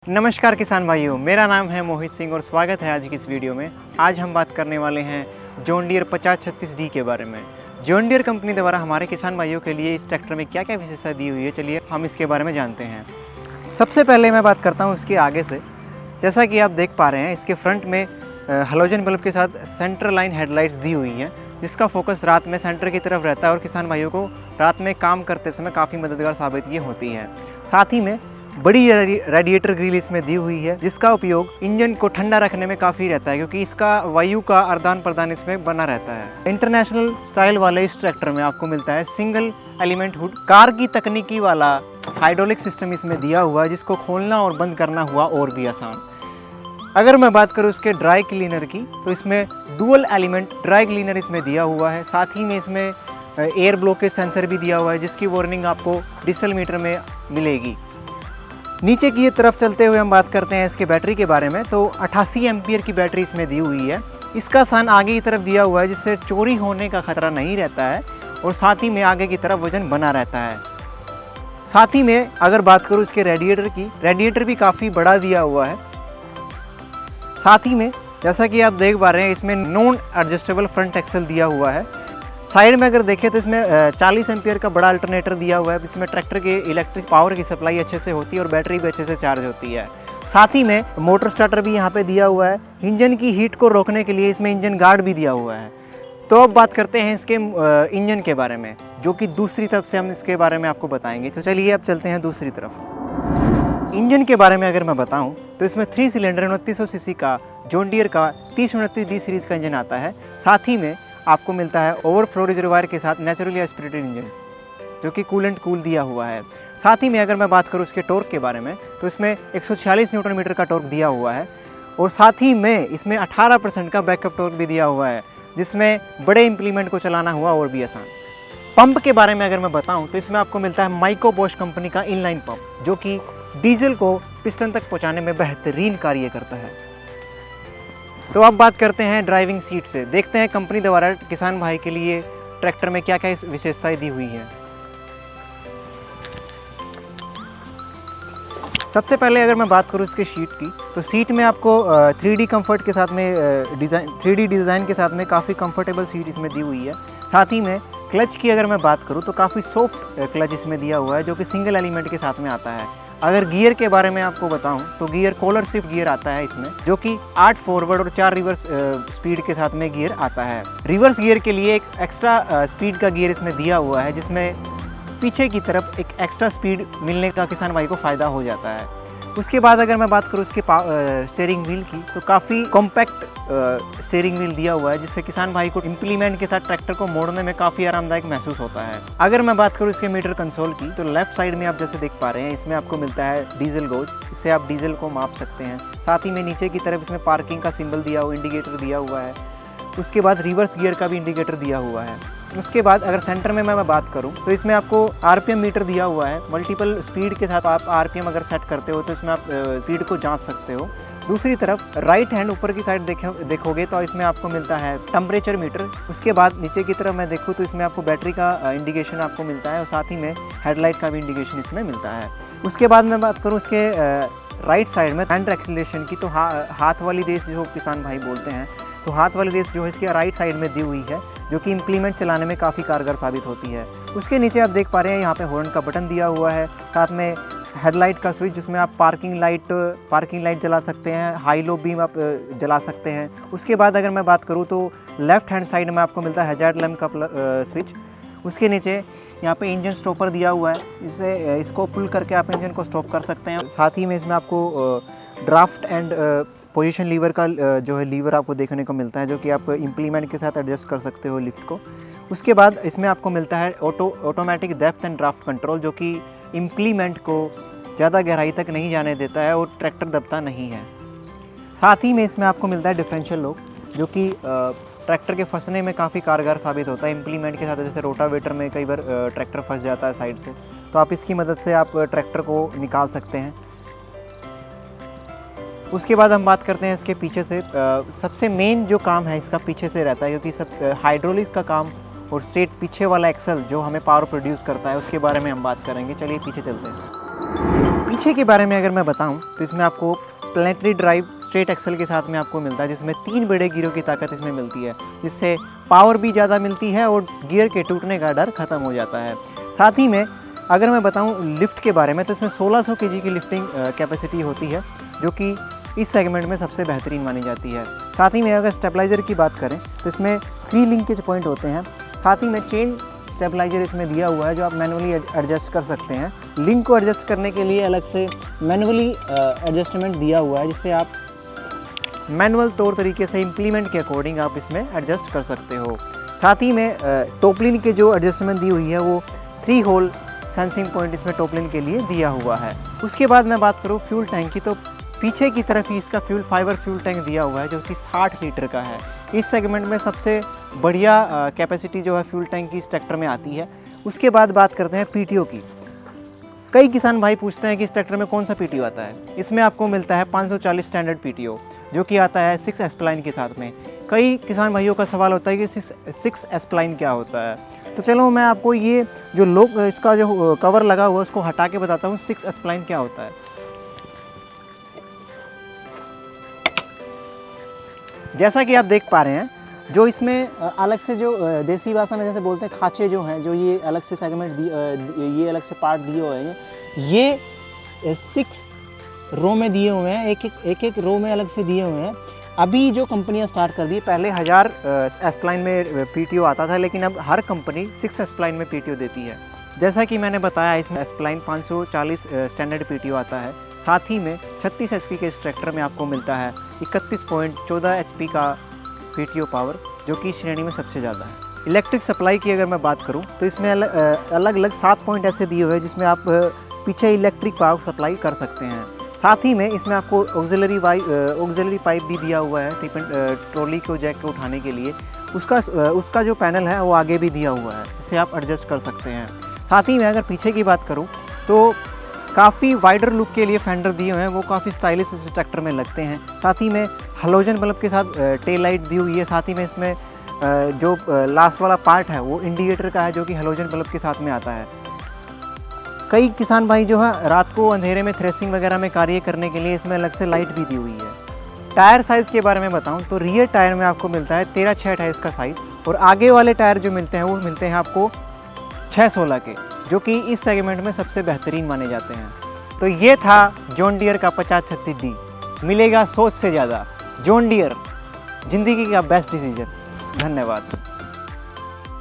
नमस्कार किसान भाइयों, मेरा नाम है मोहित सिंह और स्वागत है आज की इस वीडियो में। आज हम बात करने वाले हैं जॉन डियर 5036D के बारे में। जॉन डियर कंपनी द्वारा हमारे किसान भाइयों के लिए इस ट्रैक्टर में क्या क्या विशेषता दी हुई है, चलिए हम इसके बारे में जानते हैं। सबसे पहले मैं बात करता हूँ इसके आगे से। जैसा कि आप देख पा रहे हैं, इसके फ्रंट में हेलोजन बल्ब के साथ सेंटर लाइन हेडलाइट्स दी हुई हैं, जिसका फोकस रात में सेंटर की तरफ रहता है और किसान भाइयों को रात में काम करते समय काफ़ी मददगार साबित ये होती है। साथ ही में बड़ी रेडिएटर ग्रिल इसमें दी हुई है, जिसका उपयोग इंजन को ठंडा रखने में काफ़ी रहता है, क्योंकि इसका वायु का आदान प्रदान इसमें बना रहता है। इंटरनेशनल स्टाइल वाले इस ट्रैक्टर में आपको मिलता है सिंगल एलिमेंट हुड। कार की तकनीकी वाला हाइड्रोलिक सिस्टम इसमें दिया हुआ है, जिसको खोलना और बंद करना हुआ और भी आसान। अगर मैं बात करूँ इसके ड्राई क्लीनर की, तो इसमें डुअल एलिमेंट ड्राई क्लीनर इसमें दिया हुआ है। साथ ही में इसमें एयर ब्लॉकेज सेंसर भी दिया हुआ है, जिसकी वार्निंग आपको डिजिटल मीटर में मिलेगी। नीचे की तरफ चलते हुए हम बात करते हैं इसके बैटरी के बारे में। तो 88 एम्पियर की बैटरी इसमें दी हुई है। इसका सन आगे की तरफ दिया हुआ है, जिससे चोरी होने का खतरा नहीं रहता है और साथ ही में आगे की तरफ वजन बना रहता है। साथ ही में अगर बात करूँ इसके रेडिएटर की, रेडिएटर भी काफ़ी बड़ा दिया हुआ है। साथ ही में जैसा कि आप देख पा रहे हैं, इसमें नॉन एडजस्टेबल फ्रंट एक्सल दिया हुआ है। साइड में अगर देखें तो इसमें 40 एम्पियर का बड़ा अल्टरनेटर दिया हुआ है। इसमें ट्रैक्टर के इलेक्ट्रिक पावर की सप्लाई अच्छे से होती है और बैटरी भी अच्छे से चार्ज होती है। साथ ही में मोटर स्टार्टर भी यहाँ पे दिया हुआ है। इंजन की हीट को रोकने के लिए इसमें इंजन गार्ड भी दिया हुआ है। तो अब बात करते हैं इसके इंजन के बारे में, जो कि दूसरी तरफ से हम इसके बारे में आपको बताएंगे। तो चलिए अब चलते हैं दूसरी तरफ। इंजन के बारे में अगर मैं बताऊँ तो इसमें 3 सिलेंडर 2900 सीसी का जॉन डियर का 3029D सीरीज़ का इंजन आता है। साथ ही में आपको मिलता है ओवरफ्लो रिजर्वायर के साथ नेचुरली एस्पिरेटेड इंजन, जो कि कूलेंट कूल दिया हुआ है। साथ ही में अगर मैं बात करूँ इसके टॉर्क के बारे में, तो इसमें 146 न्यूटन मीटर का टॉर्क दिया हुआ है और साथ ही में इसमें 18% का बैकअप टॉर्क भी दिया हुआ है, जिसमें बड़े इम्प्लीमेंट को चलाना हुआ और भी आसान। पंप के बारे में अगर मैं बताऊँ तो इसमें आपको मिलता है माइको बॉश कंपनी का इनलाइन पंप, जो कि डीजल को पिस्टन तक पहुँचाने में बेहतरीन कार्य करता है। तो अब बात करते हैं ड्राइविंग सीट से। देखते हैं कंपनी द्वारा किसान भाई के लिए ट्रैक्टर में क्या क्या विशेषताएं दी हुई हैं। सबसे पहले अगर मैं बात करूं इसके सीट की, तो सीट में आपको 3D कंफर्ट के साथ में 3D डिज़ाइन के साथ में काफ़ी कंफर्टेबल सीट इसमें दी हुई है। साथ ही में क्लच की अगर मैं बात करूं तो काफ़ी सॉफ्ट क्लच इसमें दिया हुआ है, जो कि सिंगल एलिमेंट के साथ में आता है। अगर गियर के बारे में आपको बताऊं तो गियर कॉलर शिफ्ट गियर आता है इसमें, जो कि 8 फॉरवर्ड और 4 रिवर्स स्पीड के साथ में गियर आता है। रिवर्स गियर के लिए एक एक्स्ट्रा स्पीड का गियर इसमें दिया हुआ है, जिसमें पीछे की तरफ एक एक्स्ट्रा स्पीड मिलने का किसान भाई को फ़ायदा हो जाता है। उसके बाद अगर मैं बात करूँ इसके स्टीयरिंग व्हील की, तो काफ़ी कॉम्पैक्ट स्टीयरिंग व्हील दिया हुआ है, जिससे किसान भाई को इम्प्लीमेंट के साथ ट्रैक्टर को मोड़ने में काफ़ी आरामदायक महसूस होता है। अगर मैं बात करूँ इसके मीटर कंसोल की, तो लेफ्ट साइड में आप जैसे देख पा रहे हैं, इसमें आपको मिलता है डीजल गोज, इससे आप डीजल को माप सकते हैं। साथ ही में नीचे की तरफ इसमें पार्किंग का सिंबल दिया हुआ, इंडिकेटर दिया हुआ है। उसके बाद रिवर्स गियर का भी इंडिकेटर दिया हुआ है। उसके बाद अगर सेंटर में मैं बात करूं तो इसमें आपको आरपीएम मीटर दिया हुआ है। मल्टीपल स्पीड के साथ आप आरपीएम अगर सेट करते हो तो इसमें आप स्पीड को जांच सकते हो। दूसरी तरफ राइट हैंड ऊपर की साइड देखोगे तो इसमें आपको मिलता है टेम्परेचर मीटर। उसके बाद नीचे की तरफ मैं देखूँ तो इसमें आपको बैटरी का इंडिकेशन आपको मिलता है और साथ ही में हेडलाइट का भी इंडिकेशन इसमें मिलता है। उसके बाद मैं बात करूँ इसके राइट साइड में हैंड एक्सीलरेशन की, तो हाथ वाली रेस जो किसान भाई बोलते हैं, तो हाथ वाली रेस जो है इसके राइट साइड में दी हुई है, जो कि इम्प्लीमेंट चलाने में काफ़ी कारगर साबित होती है। उसके नीचे आप देख पा रहे हैं यहाँ पे हॉर्न का बटन दिया हुआ है, साथ में हेडलाइट का स्विच, जिसमें आप पार्किंग लाइट जला सकते हैं, हाई लो बीम आप जला सकते हैं। उसके बाद अगर मैं बात करूँ तो लेफ्ट हैंड साइड में आपको मिलता है हैजार्ड लैम्प का स्विच। उसके नीचे यहाँ पे इंजन स्टॉपर दिया हुआ है, इसको पुल करके आप इंजन को स्टॉप कर सकते हैं। साथ ही में इसमें आपको ड्राफ्ट एंड पोजीशन लीवर का जो है लीवर आपको देखने को मिलता है, जो कि आप इम्प्लीमेंट के साथ एडजस्ट कर सकते हो लिफ्ट को। उसके बाद इसमें आपको मिलता है automatic depth and draft control, जो कि इम्प्लीमेंट को ज़्यादा गहराई तक नहीं जाने देता है और ट्रैक्टर दबता नहीं है। साथ ही में इसमें आपको मिलता है डिफरेंशियल लॉक, जो कि ट्रैक्टर के फंसने में काफ़ी कारगर साबित होता है इम्प्लीमेंट के साथ। जैसे रोटावेटर में कई बार ट्रैक्टर फंस जाता है साइड से, तो आप इसकी मदद से आप ट्रैक्टर को निकाल सकते हैं। उसके बाद हम बात करते हैं इसके पीछे से। सबसे मेन जो काम है इसका पीछे से रहता है, क्योंकि सब हाइड्रोलिक का काम और स्ट्रेट पीछे वाला एक्सल जो हमें पावर प्रोड्यूस करता है, उसके बारे में हम बात करेंगे। चलिए पीछे चलते हैं। पीछे के बारे में अगर मैं बताऊं तो इसमें आपको प्लैनेटरी ड्राइव स्ट्रेट एक्सल के साथ में आपको मिलता है, जिसमें 3 बड़े गियरों की ताकत इसमें मिलती है, जिससे पावर भी ज़्यादा मिलती है और गियर के टूटने का डर खत्म हो जाता है। साथ ही में अगर मैं बताऊं लिफ्ट के बारे में तो इसमें 1600 kg की लिफ्टिंग कैपेसिटी होती है, जो कि इस सेगमेंट में सबसे बेहतरीन मानी जाती है। साथ ही में अगर स्टेबलाइज़र की बात करें तो इसमें 3 लिंकेज पॉइंट होते हैं। साथ ही में चेन स्टेबलाइज़र इसमें दिया हुआ है, जो आप मैनुअली एडजस्ट कर सकते हैं। लिंक को एडजस्ट करने के लिए अलग से मैनुअली एडजस्टमेंट दिया हुआ है, जिससे आप मैनुअल तौर तरीके से इम्प्लीमेंट के अकॉर्डिंग आप इसमें एडजस्ट कर सकते हो। साथ ही में टॉपलिन के जो एडजस्टमेंट दी हुई है वो 3 होल सेंसिंग पॉइंट इसमें टॉपलिन के लिए दिया हुआ है। उसके बाद मैं बात करूँ फ्यूल टैंक की, तो पीछे की तरफ ही इसका फाइबर फ्यूल टैंक दिया हुआ है, जो कि 60 लीटर का है। इस सेगमेंट में सबसे बढ़िया कैपेसिटी जो है फ्यूल टैंक की इस ट्रैक्टर में आती है। उसके बाद बात करते हैं पीटीओ की। कई किसान भाई पूछते हैं कि इस ट्रैक्टर में कौन सा पीटीओ आता है। इसमें आपको मिलता है 540 स्टैंडर्ड पीटीओ, जो कि आता है 6 स्प्लाइन के साथ में। कई किसान भाइयों का सवाल होता है कि 6 स्प्लाइन क्या होता है, तो चलो मैं आपको ये जो इसका जो कवर लगा हुआ है उसको हटा के बताता हूँ 6 स्प्लाइन क्या होता है। जैसा कि आप देख पा रहे हैं, जो इसमें अलग से जो देसी भाषा में जैसे बोलते हैं खाँचे जो हैं, जो ये अलग से सेगमेंट ये अलग से पार्ट दिए हुए हैं, ये 6 रो में दिए हुए हैं, एक रो में अलग से दिए हुए हैं। अभी जो कंपनियां स्टार्ट कर दी, पहले 1000 स्प्लाइन में पीटीओ आता था, लेकिन अब हर कंपनी 6 स्प्लाइन में पीटीओ देती है। जैसा कि मैंने बताया, इसमें स्प्लाइन 540 स्टैंडर्ड पीटीओ आता है। साथ ही में 36 एचपी के इस ट्रैक्टर में आपको मिलता है 31.14 एचपी का पीटीओ पावर, जो कि श्रेणी में सबसे ज़्यादा है। इलेक्ट्रिक सप्लाई की अगर मैं बात करूं तो इसमें अलग अलग 7 पॉइंट ऐसे दिए हुए हैं, जिसमें आप पीछे इलेक्ट्रिक पावर सप्लाई कर सकते हैं। साथ ही में इसमें आपको ऑक्सिलरी पाइप भी दिया हुआ है ट्रॉली को जैक को उठाने के लिए। उसका जो पैनल है वो आगे भी दिया हुआ है, जिससे आप एडजस्ट कर सकते हैं। साथ ही में अगर पीछे की बात करूं तो काफ़ी वाइडर लुक के लिए फेंडर दिए हुए हैं, वो काफ़ी स्टाइलिश इस ट्रैक्टर में लगते हैं। साथ ही में हेलोजन बल्ब के साथ टेल लाइट दी हुई है। साथ ही में इसमें जो लास्ट वाला पार्ट है वो इंडिकेटर का है, जो कि हेलोजन बल्ब के साथ में आता है। कई किसान भाई जो है रात को अंधेरे में थ्रेसिंग वगैरह में कार्य करने के लिए इसमें अलग से लाइट भी दी हुई है। टायर साइज़ के बारे में बताऊं तो रियर टायर में आपको मिलता है 13/6 है इसका साइज़, और आगे वाले टायर जो मिलते हैं वो मिलते हैं आपको 6/16 के, जो कि इस सेगमेंट में सबसे बेहतरीन माने जाते हैं। तो ये था जॉन डियर का 5036D। मिलेगा सोच से ज़्यादा। जॉन डियर, ज़िंदगी का बेस्ट डिसीजन। धन्यवाद।